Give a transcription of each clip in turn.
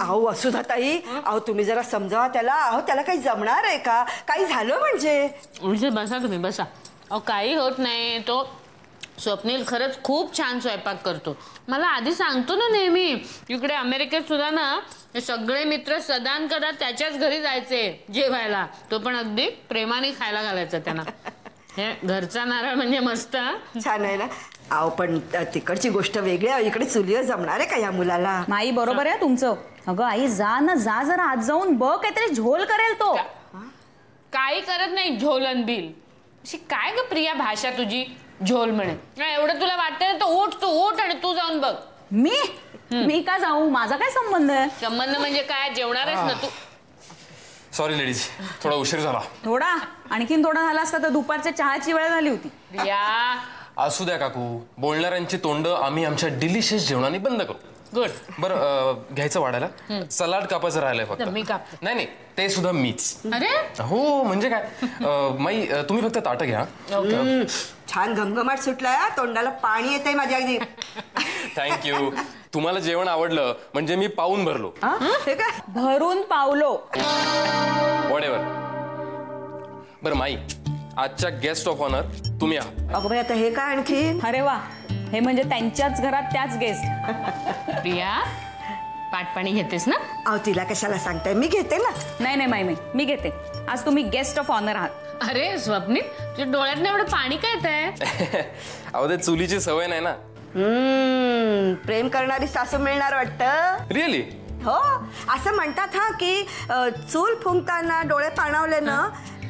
अहो वसुधाताई, अहो तुम्ही जरा समजावा त्याला. अहो त्याला काही जमणार आहे का? काही झालं म्हणजे? बसा तुम्ही बसा. अहो काही होत नाही. तो स्वप्नील खरंच खूप छान स्वयंपाक करतो. मला आधी सांगतो ना नेहमी. इकडे अमेरिकेत सुद्धा ना हे सगळे मित्र सदान करत त्याच्याच घरी जायचे जेवायला. तो पण अगदी प्रेमाने खायला घालायचा त्यांना. हे घरचा नारळ म्हणजे मस्त. छान आहे ना. अहो पण तिकडची गोष्ट वेगळी आहे. इकडे चुलीवर जमणार आहे का या मुलाला? नाही बरोबर आहे तुमचं. अगं आई जा ना, जा जरा आत जाऊन बघ, काहीतरी झोल करेल तो. काही करत नाही झोलन बिल. अशी काय ग प्रिया भाषा तुझी, झोल म्हणे. एवढं तुला वाटतं तर उठ, तू उठ आणि तू जाऊन बघ. मी का जाऊ? माझा काय संबंध आहे? संबंध म्हणजे काय? जेवणारच ना तू. सॉरी लेडीज, थोडा उशीर झाला. थोडा आणखीन थोडा झाला असता तर दुपारच्या चहाची वेळ झाली होती. प्रिया असू द्या काकू, बोलणाऱ्यांची तोंड आम्ही आमच्या डिलिशियस जेवणाने बंद करू. गुड. बरं घ्यायचं वाढायला. सलाड कापायचं राहिलंय फक्त. मी कापते. नाही ते सुद्धा मीच. अरे हो म्हणजे काय माई, तुम्ही फक्त ताटं घ्या. छान घमघमाट सुटलाय. तोंडाला पाणी येतंय माझ्या अगदी. थँक्यू. तुम्हाला जेवण आवडलं म्हणजे मी पाऊन भरलो. हे काय? भरून पावलो. व्हॉटएव्हर. बरं माई, आजच्या गेस्ट ऑफ ऑनर तुम्ही आहात. अगं बाई आता हे काय आणखी? अरे वा, हे म्हणजे त्यांच्याच घरात त्याच गेस्ट. प्रिया पाटपाणी घेतेस ना? अहो तिला कशाला सांगताय, मी घेते ना. नाही माई, मी घेते. आज तुम्ही गेस्ट ऑफ ऑनर आहात. अरे स्वप्नील, तुझ्या डोळ्यात एवढं पाणी काय येतंय? अहो ते चुलीची सवय नाही ना. प्रेम करणारी सासू मिळणार वाटतं. रिअली? हो असं म्हणतात हा की चूल फुंकताना डोळे पाणावले ना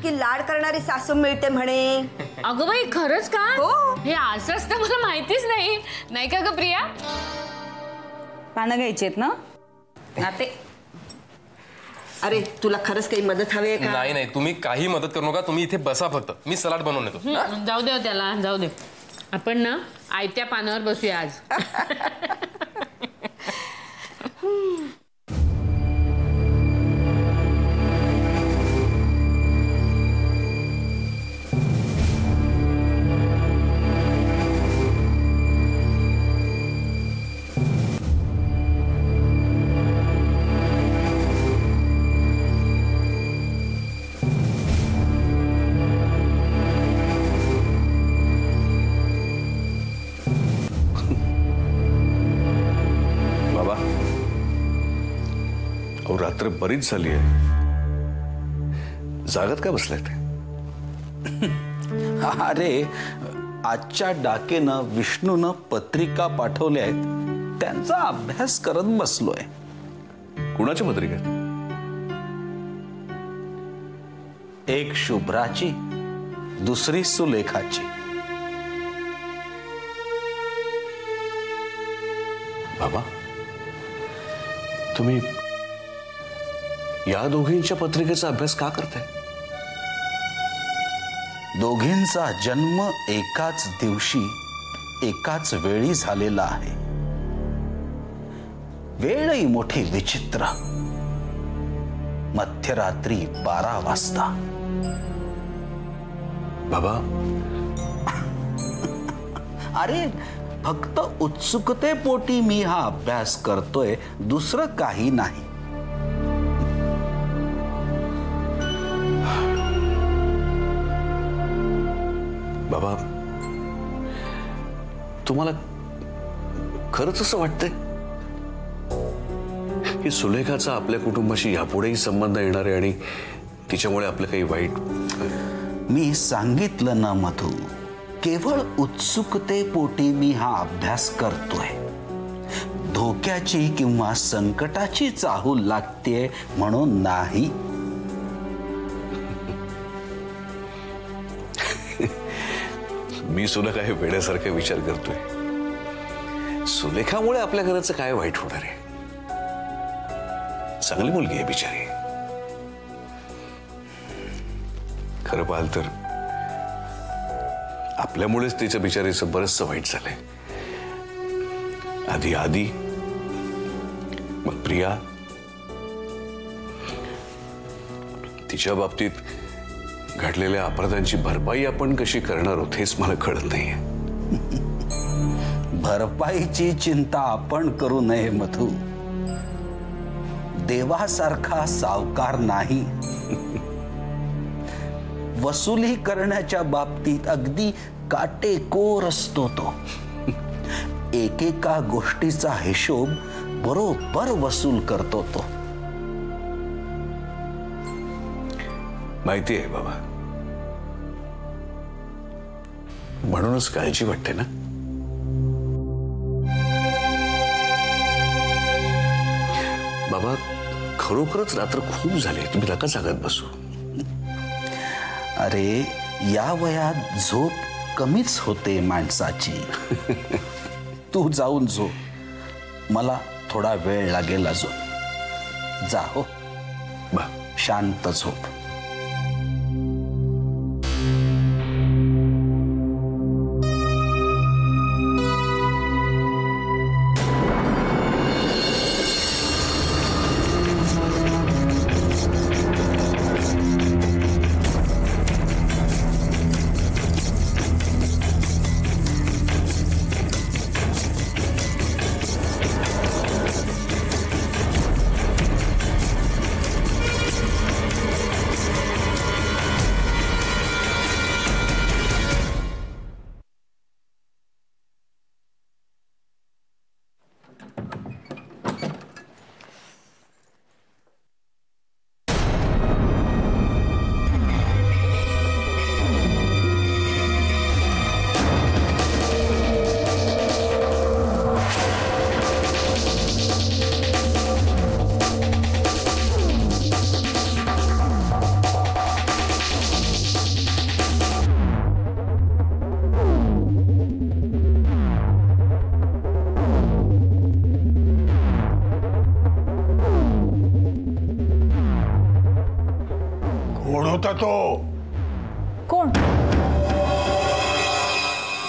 की लाड करणारी सासू मिळते म्हणे. अगं बाई खरंच का? हो. हे असं असतं मला माहितीच नाही. नाही का ग प्रिया? पानं घ्यायचीत ना ते. अरे तुला खरंच काही मदत हवी आहे का? नाही तुम्ही काही मदत करू नका. तुम्ही इथे बसा फक्त. मी सलाड बनवून येतो. जाऊ दे त्याला, जाऊ दे. आपण ना आयत्या पानावर बसूया आज. रात्र बरीच झाली आहे. जागत काय बसलाय ते? अरे आजच्या डाकेनं विष्णूनं पत्रिका पाठवल्या आहेत, त्यांचा अभ्यास करत बसलोय. कुणाची पत्रिका? एक शुभ्राची, दुसरी सुलेखाची. बाबा तुम्ही या दोघींच्या पत्रिकेचा अभ्यास का करताय? दोघींचा जन्म एकाच दिवशी एकाच वेळी झालेला आहे. वेळही मोठी विचित्र. मध्यरात्री 12 वाजता. बाबा अरे फक्त उत्सुकतेपोटी मी हा अभ्यास करतोय, दुसरं काही नाही. बाबा तुम्हाला खरंच असं वाटतंय की सुलेखाचा आपल्या कुटुंबाशी यापुढेही संबंध येणार आहे आणि तिच्यामुळे आपलं काही वाईट? मी सांगितलं ना मधू, केवळ उत्सुकतेपोटी मी हा अभ्यास करतोय. धोक्याची किंवा संकटाची चाहूल लागते म्हणून नाही. मी सुलेखा हे वेड्यासारखे विचार करतोय. सुलेखामुळे आपल्या घराचं काय वाईट होणार आहे? चांगली मुलगी आहे बिचारी. खरं पाहाल तर आपल्यामुळेच तिच्या बिचारीचं बरंचसं वाईट झालंय. आधी मग प्रिया. तिच्या बाबतीत घडलेल्या अपराधांची भरपाई आपण कशी करणार आहोत हेच मला कळत नाहीये. भरपाईची चिंता आपण करू नये मधू. देवासारखा सावकार नाही. वसुली करण्याच्या बाबतीत अगदी काटेकोर असतो तो. एकेका गोष्टीचा हिशोब बरोबर वसूल करतो तो. माहिती आहे बाबा, म्हणूनच काळजी वाटते ना. बाबा खरोखरच रात्र खूप झाले, तुम्ही नका जागत बसू. अरे या वयात झोप कमीच होते माणसाची. तू जाऊन झोप, मला थोडा वेळ लागेल अजून. जा हो, शांत झोप. होता तो. कोण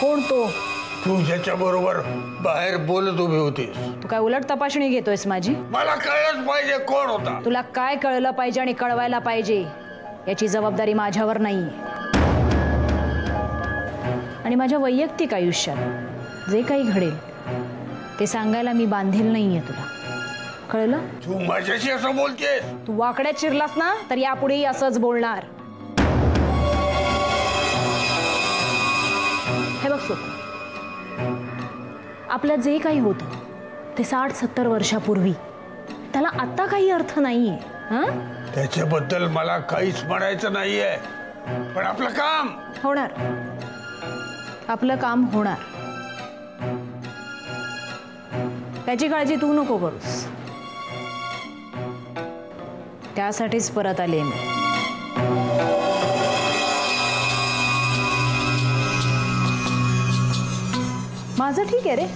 कोण तो? तू ज्याच्या बरोबर बाहेर बोलत उभी होतीस. तू काय उलट तपासणी घेतोयस माझी? मला कळलंच पाहिजे कोण होता. तुला काय कळलं पाहिजे आणि कळवायला पाहिजे याची जबाबदारी माझ्यावर नाहीये. आणि माझ्या वैयक्तिक आयुष्यात जे काही घडेल ते सांगायला मी बांधील नाहीये. तुला कळलं? तू माझ्याशी असं बोलतेस? तू वाकड्यात शिरलास ना तर यापुढेही असंच बोलणार. हे बघ सोप, आपल्यात जे काही होतं ते 60-70 वर्षापूर्वी, त्याला आता काही अर्थ नाहीये. त्याच्याबद्दल मला काहीच म्हणायचं नाहीये, पण आपलं काम होणार. आपलं काम होणार, त्याची काळजी तू नको करूस. त्यासाठीच परत आले मी. माझं ठीक आहे रे,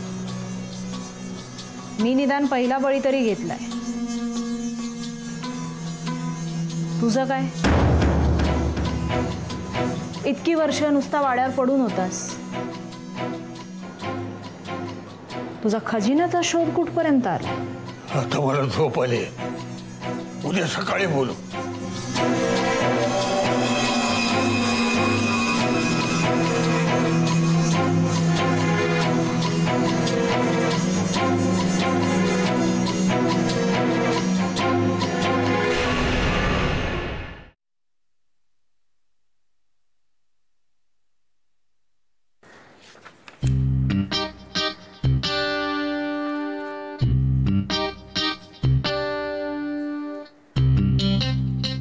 मी निदान पहिला बळी तरी घेतलाय. तुझं काय? इतकी वर्ष नुसता वाड्यावर पडून होतास. तुझा खजिन्याचा शोध कुठपर्यंत आला? आता मला झोप आली, उद्या सकाळी बोलू.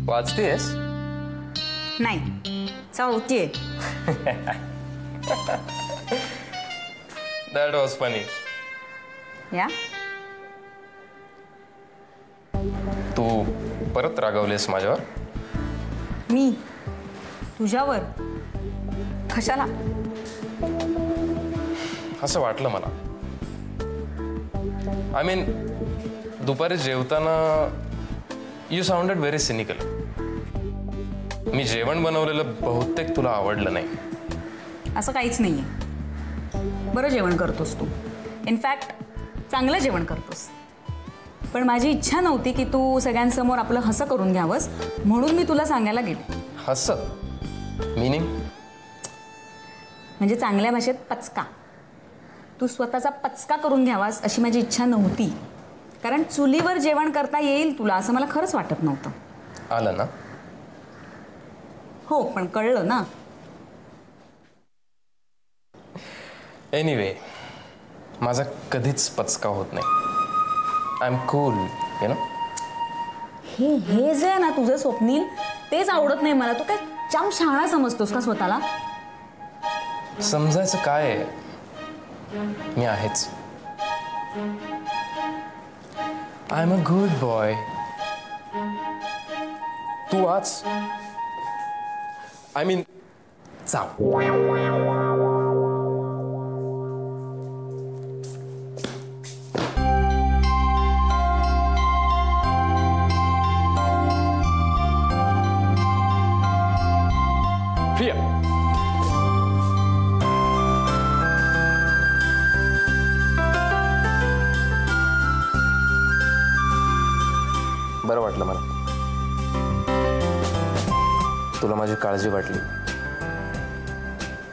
वाचतेस? नाही, चावतीये. That was funny. या तू परत रागवलेस माझ्यावर? मी तुझ्यावर? कशाला? असं वाटलं मला. आय मीन, दुपारी जेवताना यू साऊंडेड व्हेरी सिनिकल. मी जेवण बनवलेलं बहुतेक तुला आवडलं नाही. असं काहीच नाहीये. बरं जेवण करतोस तू, इनफॅक्ट चांगलं जेवण करतोस. पण माझी इच्छा नव्हती की तू सगळ्यांसमोर आपलं हसं करून घ्यावंस, म्हणून मी तुला सांगायला गेले. हसं? मीनिंग? म्हणजे चांगल्या भाषेत पचका. तू स्वतःचा पचका करून घ्यावास अशी माझी इच्छा नव्हती. कारण चुलीवर जेवण करता येईल तुला असं मला खरंच वाटत नव्हतं. आलं ना? हो, पण कळलं ना. एनिवे, माझा कधीच पचका होत नाही. I am cool, you know. हे जे आहे ना तुझं स्वप्नील, तेच आवडत नाही मला. तू काय जाम शहाणा समजतोस का स्वतःला? समजायचं काय आहे, मी आहेच. I am a good boy. तू आज आय मीन जाऊ. प्रिया, बरं वाटलं मला. तुला माझी काळजी वाटली.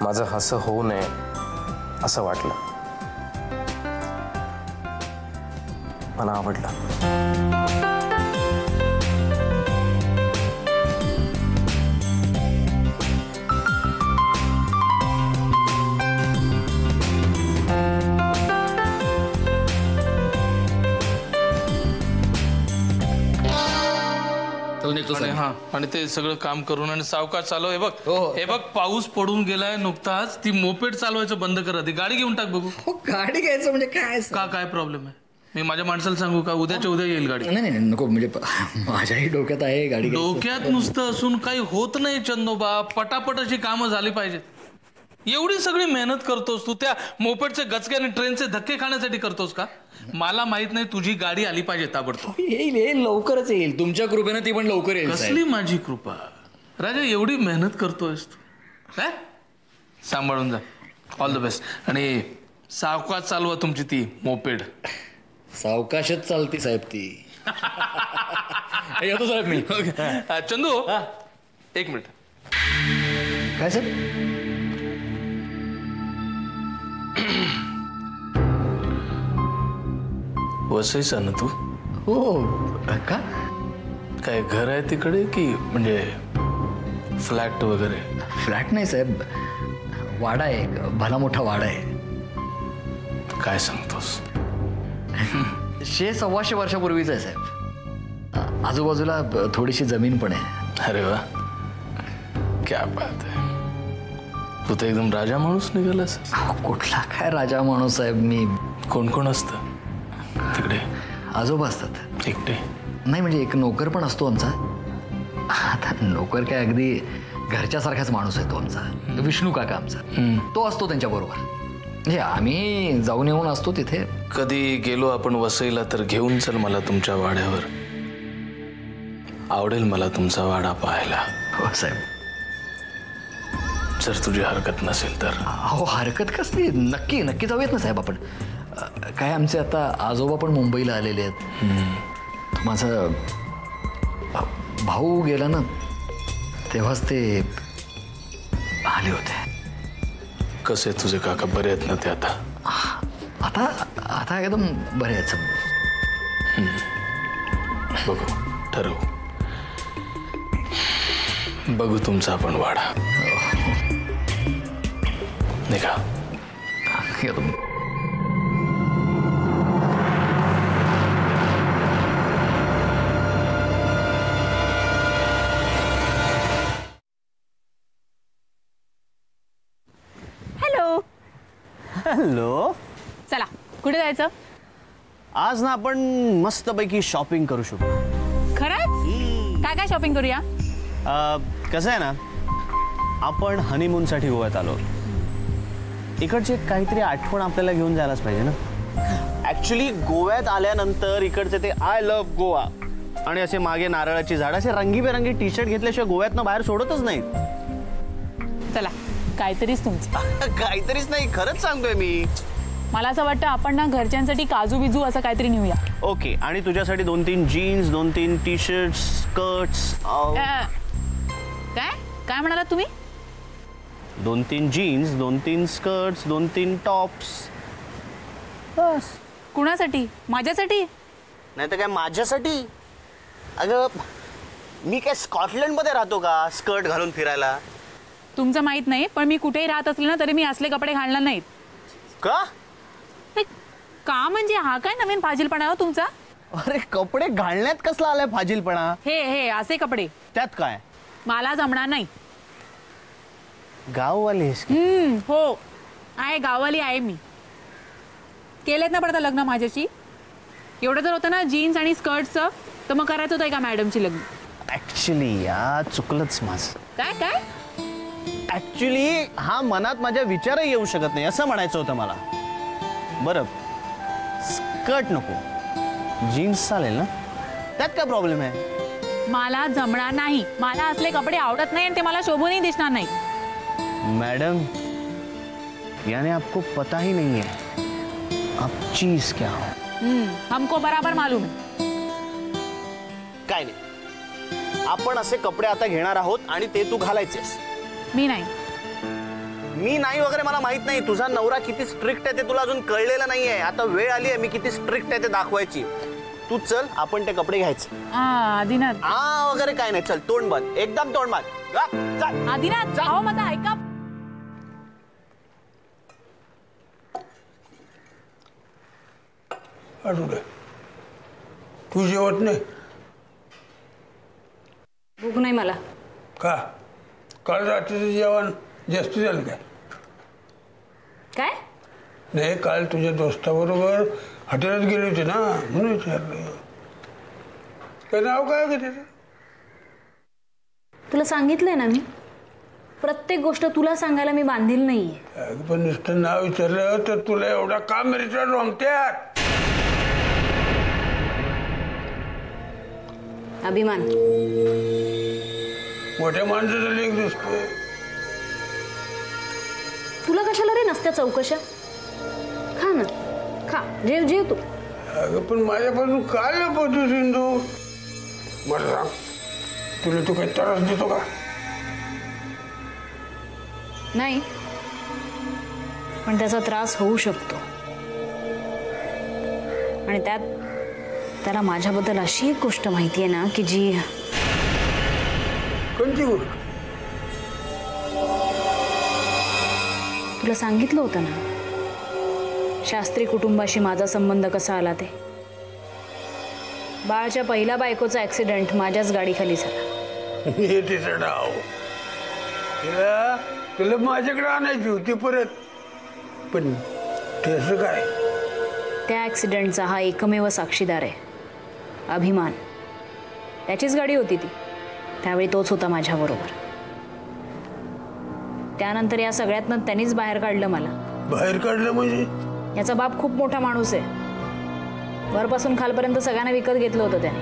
माझं हसं होऊ नये असं वाटलं. मला आवडलं. आणि ते सगळं काम करून आणि सावकाश चालव. हे बघ, हे बघ, पाऊस पडून गेलाय नुकताच. ती मोपेड चालवायचं बंद कर आधी. गाडी घेऊन टाक बघू. गाडी घ्यायचं म्हणजे काय? काय प्रॉब्लेम आहे? मी माझ्या माणसाला सांगू का उद्याच्या उद्या येईल गाडी? नाही नाही नको, म्हणजे माझ्याही डोक्यात आहे गाडी. डोक्यात नुसतं असून काही होत नाही चंदोबा. पटापट अशी कामं झाली पाहिजेत. एवढी सगळी मेहनत करतोस तू त्या मोपेडचे गचके आणि ट्रेनचे धक्के खाण्यासाठी करतोस का? मला माहित नाही, तुझी गाडी आली पाहिजे ताबडतोब. येईल लवकरच येईल. तुमच्या कृपेनं ती पण लवकर येईल. कसली माझी कृपा राजा, एवढी मेहनत करतोयस तू. काय सांभाळून जा. All the best. आणि सावकाश चालवा तुमची ती मोपेड. सावकाशच चालती साहेब ती. येतो साहेब मी. चंदू, एक मिनिट. काय साहेब? वसईचा ना तू? हो. का काय घर आहे तिकडे की म्हणजे फ्लॅट वगैरे? फ्लॅट नाही साहेब, वाडा आहे. भला मोठा वाडा आहे. काय सांगतोस? 100-125 वर्षापूर्वीच आहे साहेब. आजूबाजूला थोडीशी जमीन पण आहे. अरे वा, क्या बात आहे. तू तर एकदम राजा माणूस निघालास. कुठला काय राजा माणूस साहेब मी. कोण कोण असतं तिकडे? आजोबा असतात. एकटे? नाही, म्हणजे एक नोकर पण असतो आमचा. आता नोकर काय अगदी घरच्यासारखाच माणूस आहे तो आमचा. विष्णू काका आमचा, तो असतो त्यांच्याबरोबर. म्हणजे आम्ही जाऊन येऊन असतो तिथे. कधी गेलो आपण वसईला तर घेऊन चल मला तुमच्या वाड्यावर. आवडेल मला तुमचा वाडा पाहायला. हो साहेब. जर तुझी हरकत नसेल तर. हो, हरकत कसली. नक्की नक्की जाऊयात ना साहेब आपण. काय आमचे आता आजोबा पण मुंबईला आलेले आहेत. माझा भाऊ गेला ना तेव्हाच ते आले होते. कसे तुझे काका? बरे आहेत ना ते आता? आता आता एकदम बरे आहेत. बघू, ठरवू. बघू तुमचा आपण वाडा. निघा. एकदम. हॅलो. चला, कुठे जायचं? आज ना आपण मस्तपैकी शॉपिंग करू शकतो. खरंच? काय काय शॉपिंग करूया? कसं आहे ना, आपण हनीमूनसाठी गोव्यात आलो. इकडची काहीतरी आठवण आपल्याला घेऊन जायलाच पाहिजे ना. ॲक्च्युली गोव्यात आल्यानंतर इकडचे ते आय लव्ह गोवा आणि असे मागे नारळाची झाड, असे रंगीबेरंगी टी शर्ट घेतल्याशिवाय गोव्यातनं बाहेर सोडतच नाहीत. चला, काहीतरीच तुमचं. काहीतरीच नाही, खरंच सांगतोय मी. मला असं वाटतं आपण ना घरच्यांसाठी काजू बिजू असं काहीतरी नेऊया. ओके. आणि तुझ्यासाठी 2-3 जीन्स, 2-3 टी शर्ट्स, स्कर्ट्स. काय काय म्हणालात तुम्ही? 2-3 जीन्स, 2-3 स्कर्ट्स, 2-3 टॉप्स. बस. कुणासाठी? माझ्यासाठी? नाही तर काय माझ्यासाठी? अगं मी काय स्कॉटलंडमध्ये राहतो का स्कर्ट घालून फिरायला? तुमचं माहित नाही, पण मी कुठेही राहत असले ना तरी मी असले कपडे घालणार नाहीत. का? का म्हणजे हा काय नवीन फाजीलपणा हो तुमचा? अरे कपडे घालण्यात कसला आलाय फाजीलपणा? हे असे कपडे त्यात काय? मला जमणार नाही. गाववाली? हो आहे, गाववाली आहे मी. केलेत ना पडता लग्न माझ्याशी. एवढं जर होतं ना जीन्स आणि स्कर्टचं तर मग करायचं होतं का मॅडमची लग्न? ऍक्च्युली या चुकलंच माझं. काय? ऍक्च्युली हा मनात माझ्या विचारही येऊ शकत नाही असं म्हणायचं होतं मला. बरं स्कर्ट नको, जीन्स चालेल ना? त्यात काय प्रॉब्लेम आहे? मला जमणार नाही. मला असले कपडे आवडत नाही आणि ते मला शोभूनही दिसणार नाही. मैडम यानी आपको पता ही नहीं है आप चीज क्या हो. हमको बराबर मालूम है. काय नाही, आपण असे कपडे आता घेणार आहोत आणि ते तू घालायचेस. मी नाही वगैरे मला माहित नाही. तुझा नवरा किती स्ट्रिक्ट आहे ते तुला अजून कळलेलं नाहीये. आता वेळ आली आहे मी किती स्ट्रिक्ट आहे ते दाखवायची. तू चल आपण ते कपडे घ्यायचे. आदिनाथ वगैरे काय नाही, चल तोंड बंद, एकदम तोंड बंद. आदिनाथ जाओ, माझा ऐका. तू जेवत नाही? भूक नाही मला. का? काल रात्रीचं जेवण जास्त झालं काय? नाही, काल तुझ्या दोस्ताबरोबर हॉटेलात गेले होते ना म्हणून विचारलं. काय नाव काय का त्याचं? तुला सांगितलंय ना मी, प्रत्येक गोष्ट तुला सांगायला मी बांधील नाहीये. पण नुसतं नाव विचारलं तर तुला एवढा का मेरिट रमत्यात? अभिमान. मोठ्या माणसाचा लेख दिसतोय. तुला कशाला रे नसत्या चौकशा? खा ना, खा, जेव तू. अगं पण माझ्यापासून काय लपवतो सिंधू? मला सांग, तुला तू काही त्रास देतो का? नाही, पण त्याचा त्रास होऊ शकतो. आणि त्याला माझ्याबद्दल अशी एक गोष्ट माहिती आहे ना की जी. कोणती गोष्ट? तुला सांगितलं होतं ना शास्त्री कुटुंबाशी माझा संबंध कसा आला ते. बाळाच्या पहिल्या बायकोचा ऍक्सिडेंट माझ्याच गाडीखाली झाला. हे तिचं डाव. तुला माझ्याकडे आणायची होती परत, पण त्याचं काय? त्या ऍक्सिडेंटचा हा एकमेव साक्षीदार आहे अभिमान. त्याचीच गाडी होती ती. त्यावेळी तोच होता माझ्याबरोबर. त्यानंतर या सगळ्यातनं त्यांनीच बाहेर काढलं मला. बाहेर काढलं म्हणजे? याचा बाप खूप मोठा माणूस आहे. वरपासून खालपर्यंत सगळ्यांना विकत घेतलं होतं त्याने.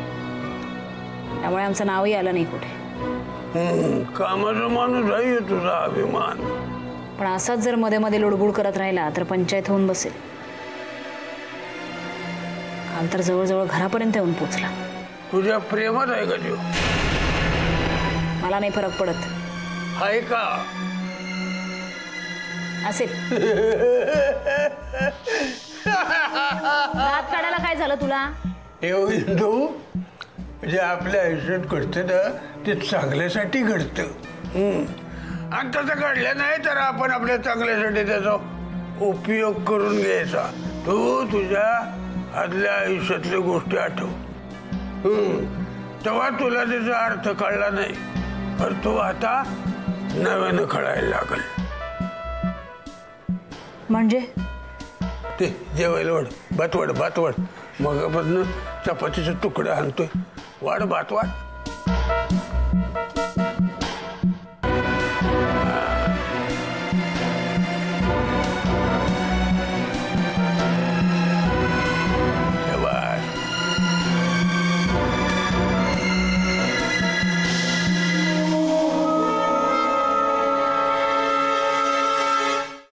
त्यामुळे आमचं नावही आलं नाही कुठे. कामाचा माणूस आहे तुझा अभिमान. पण असाच जर मध्ये मध्ये लुडबुड करत राहिला तर पंचायत होऊन बसेल. काल तर जवळजवळ घरापर्यंत येऊन पोचला. तुझ्या प्रेमात आहे का देव? मला नाही फरक पडत. आहे का? असेल. दात काढायला काय झालं तुला? हिंदू म्हणजे आपल्या आयुष्यात घडतं ना ते चांगल्यासाठी घडतं. आणि तसं घडलं नाही तर आपण आपल्या चांगल्यासाठी त्याचा उपयोग करून घ्यायचा. तू तुझ्या आदल्या आयुष्यातल्या गोष्टी आठव. तेव्हा तुला त्याचा अर्थ कळला नाही, पण तो आता नव्यानं कळायला लागल. म्हणजे ते जेवायला वाढ, भात वाढ. मगापासून चपातीचा तुकडा आणतोय. वाढ भात वाढ.